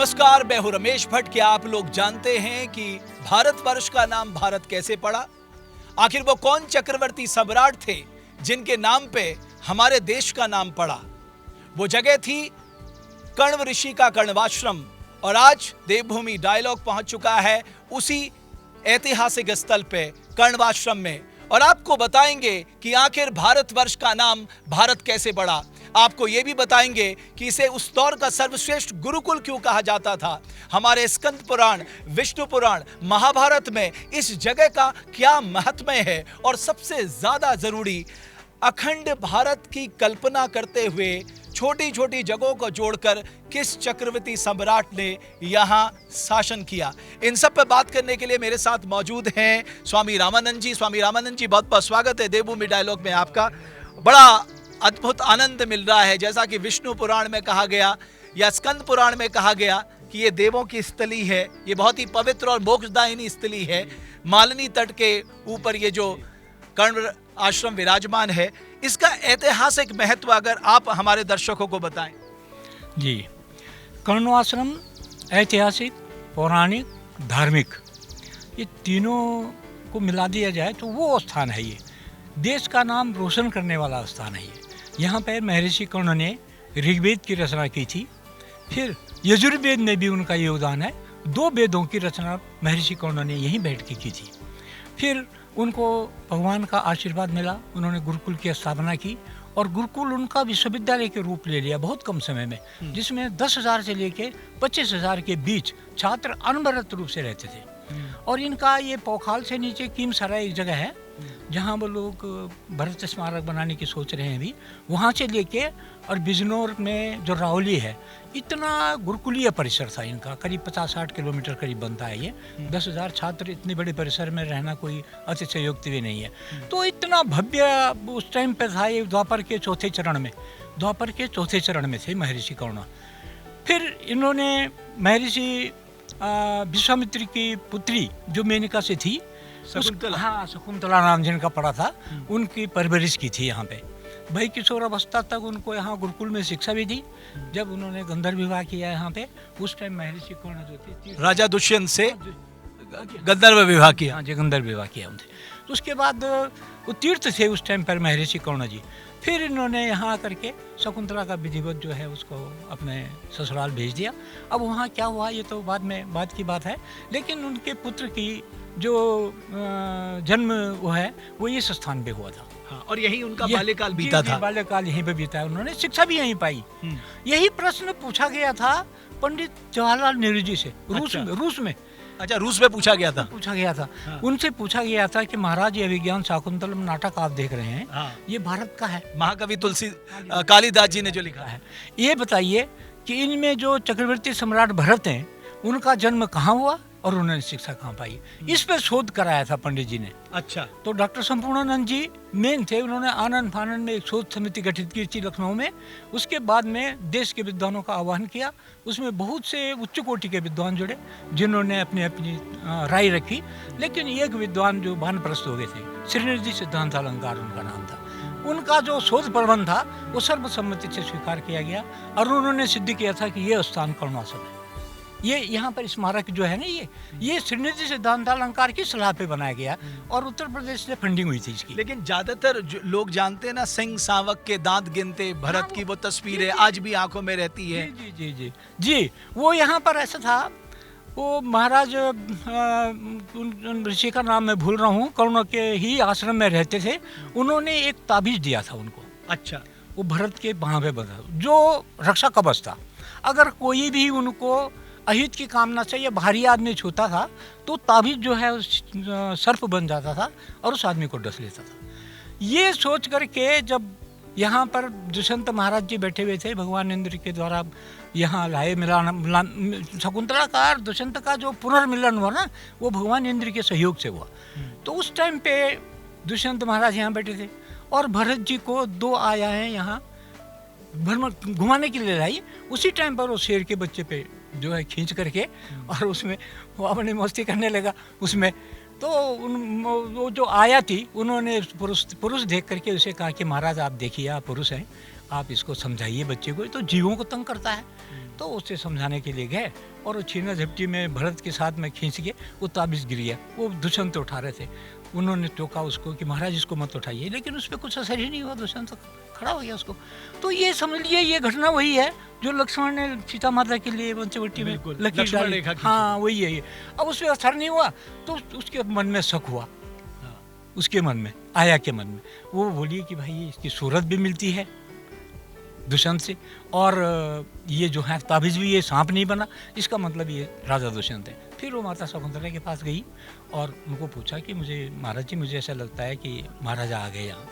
नमस्कार, मैं हूं रमेश भट्ट। क्या आप लोग जानते हैं कि भारतवर्ष का नाम भारत कैसे पड़ा? आखिर वो कौन चक्रवर्ती सम्राट थे जिनके नाम पे हमारे देश का नाम पड़ा? वो जगह थी कण्व ऋषि का कण्वाश्रम। और आज देवभूमि डायलॉग पहुंच चुका है उसी ऐतिहासिक स्थल पे, कण्वाश्रम में, और आपको बताएंगे कि आखिर भारतवर्ष का नाम भारत कैसे पड़ा। आपको यह भी बताएंगे कि इसे उस दौर का सर्वश्रेष्ठ गुरुकुल क्यों कहा जाता था। हमारे स्कंद पुराण, विष्णु पुराण, महाभारत में इस जगह का क्या महत्व है, और सबसे ज्यादा जरूरी, अखंड भारत की कल्पना करते हुए छोटी छोटी जगहों को जोड़कर किस चक्रवर्ती सम्राट ने यहां शासन किया। इन सब पर बात करने के लिए मेरे साथ मौजूद हैं स्वामी रामानंद जी। स्वामी रामानंद जी, बहुत बहुत स्वागत है देवभूमि डायलॉग में आपका। बड़ा अद्भुत आनंद मिल रहा है। जैसा कि विष्णु पुराण में कहा गया या स्कंद पुराण में कहा गया कि ये देवों की स्थली है, ये बहुत ही पवित्र और मोक्षदायिनी स्थली है। मालिनी तट के ऊपर ये जो कण्व आश्रम विराजमान है, इसका ऐतिहासिक महत्व अगर आप हमारे दर्शकों को बताएं। जी, कण्व आश्रम ऐतिहासिक, पौराणिक, धार्मिक, ये तीनों को मिला दिया जाए तो वो स्थान है। ये देश का नाम रोशन करने वाला स्थान है। यहाँ पर महर्षि कर्ण ने ऋग्वेद की रचना की थी। फिर यजुर्वेद में भी उनका योगदान है। 2 वेदों की रचना महर्षि कर्ण ने यहीं बैठ के की थी। फिर उनको भगवान का आशीर्वाद मिला, उन्होंने गुरुकुल की स्थापना की, और गुरुकुल उनका विश्वविद्यालय के रूप ले लिया बहुत कम समय में, जिसमें 10,000 से लेके 25,000 के बीच छात्र अनवरत रूप से रहते थे। और इनका ये पोखाल से नीचे कीमसराय एक जगह है जहाँ वो लोग भरत स्मारक बनाने की सोच रहे हैं अभी, वहाँ से लेके और बिजनौर में जो रावली है, इतना गुरुकुलीय परिसर था इनका। करीब 50-60 किलोमीटर करीब बनता है ये। 10,000 छात्र इतने बड़े परिसर में रहना कोई अतिशयोक्ति भी नहीं है। तो इतना भव्य उस टाइम पे था ये। द्वापर के चौथे चरण में थे महर्षि कर्ण। फिर इन्होंने महर्षि विश्वामित्र की पुत्री जो मेनका से थी, शकुंतला नाम जिनका पड़ा था, उनकी परवरिश की थी यहाँ पे। भाई किशोर अवस्था तक उनको यहाँ गुरुकुल में शिक्षा भी दी। जब उन्होंने गंधर्व विवाह किया यहाँ पे, उस टाइम महर्षि कर्ण जो थे, राजा दुष्यंत से गंधर्व विवाह किया। हाँ जी, गंधर्व विवाह किया उनसे। तो उसके बाद वो तीर्थ थे उस टाइम पर महर्षि कर्ण जी। फिर इन्होंने यहाँ आकर के शकुंतला का विधिवत जो है उसको अपने ससुराल भेज दिया। अब वहाँ क्या हुआ ये तो बाद की बात है, लेकिन उनके पुत्र की जो जन्म वो इस स्थान पे हुआ था। हाँ, और यही उनका बाल्यकाल बीता था। बाल्यकाल यहीं पे बीता है। उन्होंने शिक्षा भी यहीं पाई। यही प्रश्न पूछा गया था पंडित जवाहरलाल नेहरू जी से रूस में। अच्छा, रूस में पूछा गया था। हाँ। उनसे पूछा गया था कि महाराज, ये विज्ञान शाकुंतलम नाटक आप देख रहे हैं, हाँ, ये भारत का है। महाकवि तुलसी कालिदास जी ने जो लिखा है, ये बताइए कि इनमें जो चक्रवर्ती सम्राट भरत हैं, उनका जन्म कहाँ हुआ और उन्होंने शिक्षा कहाँ पाई। इस पर शोध कराया था पंडित जी ने। अच्छा। तो डॉक्टर संपूर्णानंद जी मेन थे। उन्होंने आनंद फानंद में एक शोध समिति गठित की थी लखनऊ में। उसके बाद में देश के विद्वानों का आह्वान किया। उसमें बहुत से उच्च कोटि के विद्वान जुड़े जिन्होंने अपनी अपनी राय रखी। लेकिन एक विद्वान जो वानप्रस्थ हो गए थे, श्रीनिधि सिद्धांत अलंकार उनका नाम था। उनका जो शोध प्रबंध था वो सर्वसम्मति से स्वीकार किया गया, और उन्होंने सिद्ध किया था कि ये स्थान कण्वाश्रम है। ये यहाँ पर स्मारक जो है ना, ये श्रीनिधि सिद्धांत अलंकार की सलाह पे बनाया गया, और उत्तर प्रदेश से फंडिंग हुई थी इसकी। लेकिन ज्यादातर लोग जानते हैं ना, सिंह सावक के दांत गिनते भरत की वो तस्वीरें आज भी आंखों में रहती है। जी, वो यहाँ पर ऐसा था। वो महाराज, ऋषि का नाम मैं भूल रहा हूँ, कर्ण के ही आश्रम में रहते थे। उन्होंने एक ताबीज दिया था उनको। अच्छा। वो भरत के बाह पे बंधा, जो रक्षा कवच था। अगर कोई भी उनको अहित की कामना से या भारी आदमी छूता था तो ताबीज जो है सर्प बन जाता था और उस आदमी को डस लेता था। ये सोच करके जब यहाँ पर दुष्यंत महाराज जी बैठे हुए थे, भगवान इंद्र के द्वारा यहाँ लाए शकुंतला का और दुष्यंत का जो पुनर्मिलन हुआ ना, वो भगवान इंद्र के सहयोग से हुआ। तो उस टाइम पे दुष्यंत महाराज यहाँ बैठे थे, और भरत जी को 2 आयाएं यहाँ भ्रमण घुमाने के लिए लाई। उसी टाइम पर वो शेर के बच्चे पे जो है खींच करके, और उसमें वो अपनी मस्ती करने लगा उसमें। तो वो जो आया थी, उन्होंने पुरुष देख करके उसे कहा कि महाराज आप देखिए, आप पुरुष हैं, आप इसको समझाइए बच्चे को, तो जीवों को तंग करता है। तो उसे समझाने के लिए गए और वो छीना झपटी में भरत के साथ में खींच के वो ताबीज़ गिर गया। वो दुष्यंत उठा रहे थे, उन्होंने टोका उसको कि महाराज इसको मत उठाइए, लेकिन उस पर कुछ असर ही नहीं हुआ, दुष्यंत खड़ा हो गया उसको। तो ये समझ लिए ये घटना वही है जो लक्ष्मण ने सीता माता के लिए पंचवटी में लकीर डाली। हाँ वही है ये। अब उस पर असर नहीं हुआ तो उसके मन में शक हुआ, उसके मन में आया के मन में वो बोली कि भाई इसकी सूरत भी मिलती है दुष्यंत से, और ये जो है ताबीज़ भी ये सांप नहीं बना, इसका मतलब ये राजा दुष्यंत है। फिर वो माता शकुंतला के पास गई और उनको पूछा कि मुझे महाराज जी मुझे ऐसा लगता है कि महाराजा आ गए यहाँ।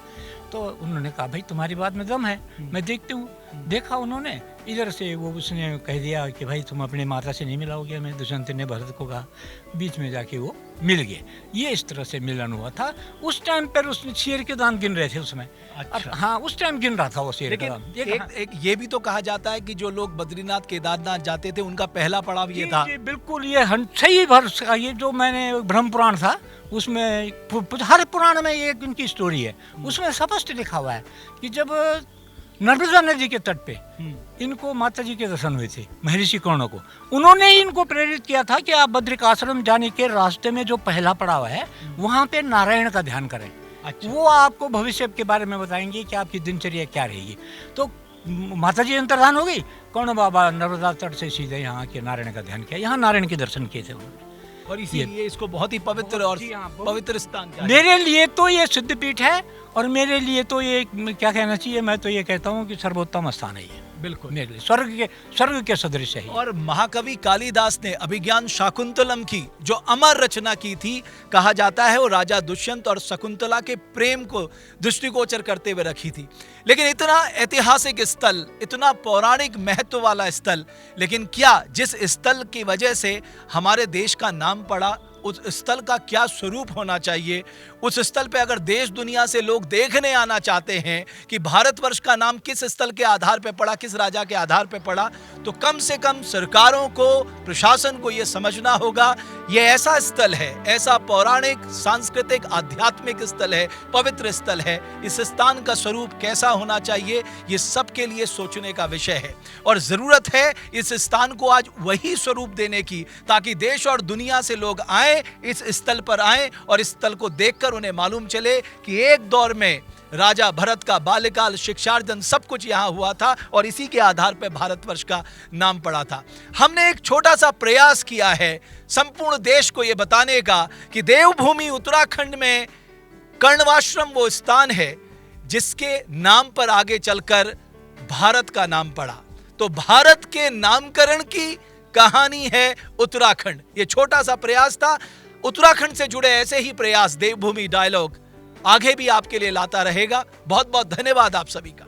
तो उन्होंने कहा भाई तुम्हारी बात में दम है, मैं देखती हूँ। देखा उन्होंने इधर से वो उसने कह दिया कि भाई तुम अपनी माता से नहीं मिलाओगे हमें, दुष्यंत ने भरत को कहा। बीच में जाके वो मिल गए, ये इस तरह से मिलन हुआ था। उस टाइम पर उसने शेर के दांत गिन रहे थे उसमें। अच्छा। हाँ उस टाइम गिन रहा था वो शेर का दांत। एक ये भी तो कहा जाता है कि जो लोग बद्रीनाथ केदारनाथ जाते थे उनका पहला पड़ाव ये था। बिल्कुल ये सही भर ये जो मैंने ब्रह्म पुराण था उसमें हर पुराण में ये इनकी स्टोरी है, उसमें स्पष्ट लिखा हुआ है कि जब नर्मदा नदी के तट पे इनको माता जी के दर्शन हुए थे महर्षि कर्ण को, उन्होंने ही इनको प्रेरित किया था कि आप बद्रिकाश्रम जाने के रास्ते में जो पहला पड़ाव है वहाँ पे नारायण का ध्यान करें। अच्छा। वो आपको भविष्य के बारे में बताएंगे कि आपकी दिनचर्या क्या रहेगी। तो माता जी अंतर्धान हो गई, कर्ण बाबा नर्मदा तट से सीधे यहाँ के नारायण का ध्यान किया, यहाँ नारायण के दर्शन किए थे उन्होंने। और इसीलिए इसको बहुत ही पवित्र और पवित्र स्थान मेरे लिए तो ये सिद्धपीठ है, और मेरे लिए तो ये क्या कहना चाहिए, मैं तो ये कहता हूँ कि सर्वोत्तम स्थान है ये। बिल्कुल मेरे लिए स्वर्ग के सदृश है। और महाकवि कालिदास ने अभिज्ञान शाकुंतलम की जो अमर रचना की थी, कहा जाता है वो राजा दुष्यंत और शकुंतला के प्रेम को दृष्टिगोचर करते हुए रखी थी। लेकिन इतना ऐतिहासिक स्थल, इतना पौराणिक महत्व वाला स्थल, लेकिन क्या जिस स्थल की वजह से हमारे देश का नाम पड़ा, उस स्थल का क्या स्वरूप होना चाहिए, उस स्थल पे अगर देश दुनिया से लोग देखने आना चाहते हैं कि भारतवर्ष का नाम किस स्थल के आधार पे पड़ा, किस राजा के आधार पे पड़ा, तो कम से कम सरकारों को, प्रशासन को यह समझना होगा यह ऐसा स्थल है, ऐसा पौराणिक, सांस्कृतिक, आध्यात्मिक स्थल है, पवित्र स्थल है। इस स्थान का स्वरूप कैसा होना चाहिए, ये सबके लिए सोचने का विषय है। और जरूरत है इस स्थान को आज वही स्वरूप देने की, ताकि देश और दुनिया से लोग आए, इस स्थल पर आए और इस स्थल को देखकर उन्हें मालूम चले कि एक दौर में राजा भरत का बाल्यकाल, शिक्षार्जन सब कुछ यहां हुआ था और इसी के आधार पर भारतवर्ष का नाम पड़ा था। हमने एक छोटा सा प्रयास किया है संपूर्ण देश को यह बताने का कि देवभूमि उत्तराखंड में कर्णवाश्रम वो स्थान है जिसके नाम पर आगे चलकर भारत का नाम पड़ा। तो भारत के नामकरण की कहानी है उत्तराखंड। ये छोटा सा प्रयास था। उत्तराखंड से जुड़े ऐसे ही प्रयास देवभूमि डायलॉग आगे भी आपके लिए लाता रहेगा। बहुत बहुत धन्यवाद आप सभी का।